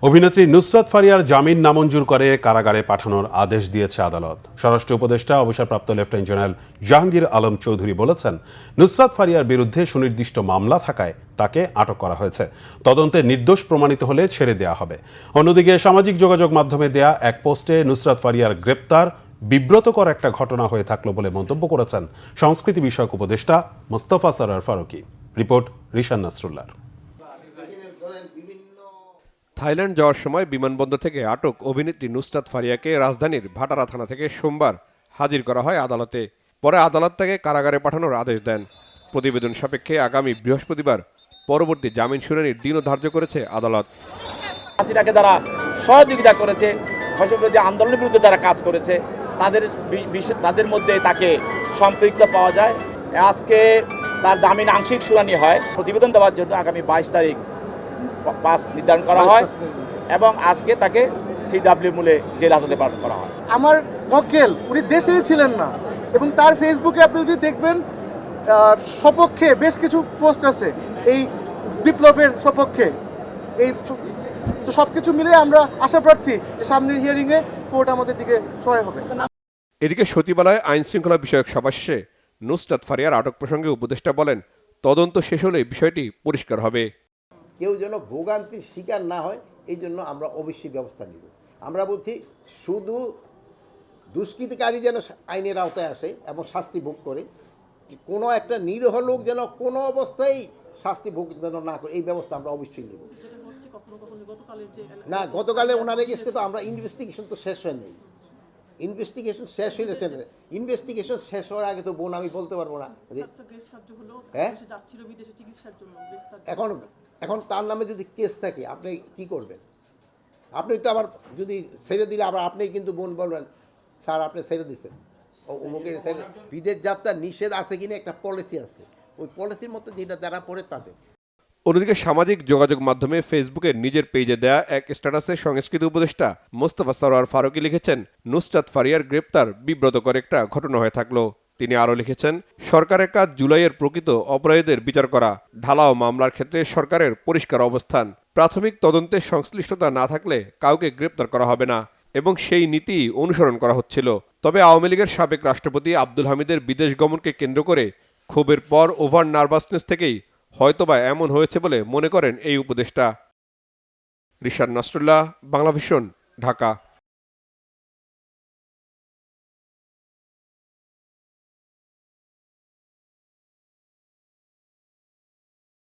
অভিনেত্রী নুসরাত ফারিয়ার জামিন নামঞ্জুর করে কারাগারে পাঠানোর আদেশ দিয়েছে আদালত। স্বরাষ্ট্র উপদেষ্টা অবসরপ্রাপ্ত লেফটেন্যান্ট জেনারেল জাহাঙ্গীর আলম চৌধুরী বলেছেন, নুসরাত ফারিয়ার বিরুদ্ধে সুনির্দিষ্ট মামলা থাকায় তাকে আটক করা হয়েছে। তদন্তে নির্দোষ প্রমাণিত হলে ছেড়ে দেওয়া হবে। অন্যদিকে সামাজিক যোগাযোগ মাধ্যমে দেয়া এক পোস্টে নুসরাত ফারিয়ার গ্রেপ্তার বিব্রতকর একটা ঘটনা হয়ে থাকলো বলে মন্তব্য করেছেন সংস্কৃতি বিষয়ক উপদেষ্টা মোস্তফা সরোয়ার ফারুকী। রিপোর্ট রিশান নাসরুল্লাহ। থাইল্যান্ড যাওয়ার সময় বিমানবন্দর থেকে আটক অভিনেত্রী নুসরাত ফারিয়াকে রাজধানীর ভাটারা থানা থেকে সোমবার হাজির করা হয় আদালতে। পরে আদালত তাকে কারাগারে পাঠানোর আদেশ দেন। প্রতিবেদন সাপেক্ষে আগামী বৃহস্পতিবার পরবর্তী জামিন শুনানির দিনও ধার্য করেছে আদালত। হাসিনাকে যারা সহযোগিতা করেছে, ফসলবিরোধী আন্দোলনের বিরুদ্ধে যারা কাজ করেছে, তাদের মধ্যে তাকে সম্পৃক্ত পাওয়া যায়। আজকে তার জামিন আংশিক শুনানি হয়। প্রতিবেদন দেওয়ার জন্য আগামী 22 তারিখ পাস নির্ধারণ করা হয় এবং আজকে তাকে সিডব্লিউ মূলে জেল হাজতে পাঠানো করা হয়। আমার মক্কেল উনি দেশেই ছিলেন না এবং তার ফেসবুকে আপনি যদি দেখবেন সপক্ষে বেশ কিছু পোস্ট আছে এই বিপ্লবের সপক্ষে। এই তো সবকিছু মিলে আমরা আশাপ্রার্থী যে সামনের হিয়ারিংয়ে কোর্ট আমাদের দিকে সহায় হবে। এদিকে সচিবালয়ে আইন শৃঙ্খলা বিষয়ক সভা শেষে নুসরাত ফারিয়ার আটক প্রসঙ্গে উপদেষ্টা বলেন, তদন্ত শেষ হলে বিষয়টি পরিষ্কার হবে। কেউ যেন ভোগান্তির শিকার না হয়, এই জন্য আমরা অবশ্যই ব্যবস্থা নিব। আমরা বলছি শুধু দুষ্কৃতিকারী যেন আইনের আওতায় আসে এবং শাস্তি ভোগ করে, কোনো একটা নিরীহ লোক যেন কোনো অবস্থায় শাস্তি ভোগ যেন না করে, এই ব্যবস্থা আমরা অবশ্যই নেব। না, গতকালে ওনারা গেছে তো আমরা ইনভেস্টিগেশন তো শেষ হয় নেই। ইনভেস্টিগেশন শেষ হয়েছে, ইনভেস্টিগেশন শেষ হওয়ার আগে তো বোন আমি বলতে পারবো না। হ্যাঁ, এখন তার নামে যদি কেস থাকে আপনি কি করবেন? আপনি তো আবার যদি ছেড়ে দিলে আবার আপনি কিন্তু বোন বলবেন, স্যার আপনি ছেড়ে দিচ্ছেন, অমুকে ছেড়ে। বিদেশ যাত্রা নিষেধ আছে কিনা একটা পলিসি আছে, ওই পলিসির মতো যেটা যারা পড়ে তাদের। অন্যদিকে সামাজিক যোগাযোগ মাধ্যমে ফেসবুকে নিজের পেজে দেয়া এক স্ট্যাটাসে সংস্কৃতি উপদেষ্টা মোস্তফা সরোয়ার ফারুকী লিখেছেন, নুসরাত ফারিয়ার গ্রেপ্তার বিব্রতকর একটা ঘটনা হয়ে থাকলো। তিনি আরও লিখেছেন, সরকারের কাজ জুলাইয়ের প্রকৃত অপরাধীদের বিচার করা। ঢালাও মামলার ক্ষেত্রে সরকারের পরিষ্কার অবস্থান, প্রাথমিক তদন্তে সংশ্লিষ্টতা না থাকলে কাউকে গ্রেপ্তার করা হবে না এবং সেই নীতি অনুসরণ করা হচ্ছিল। তবে আওয়ামী লীগের সাবেক রাষ্ট্রপতি আব্দুল হামিদের বিদেশ গমনকে কেন্দ্র করে ক্ষোভের পর ওভার নার্ভাসনেস থেকেই হয়তোবা এমন হয়েছে বলে মনে করেন এই উপদেষ্টা। রিশান নাসরুল্লাহ, বাংলাভিশন, ঢাকা।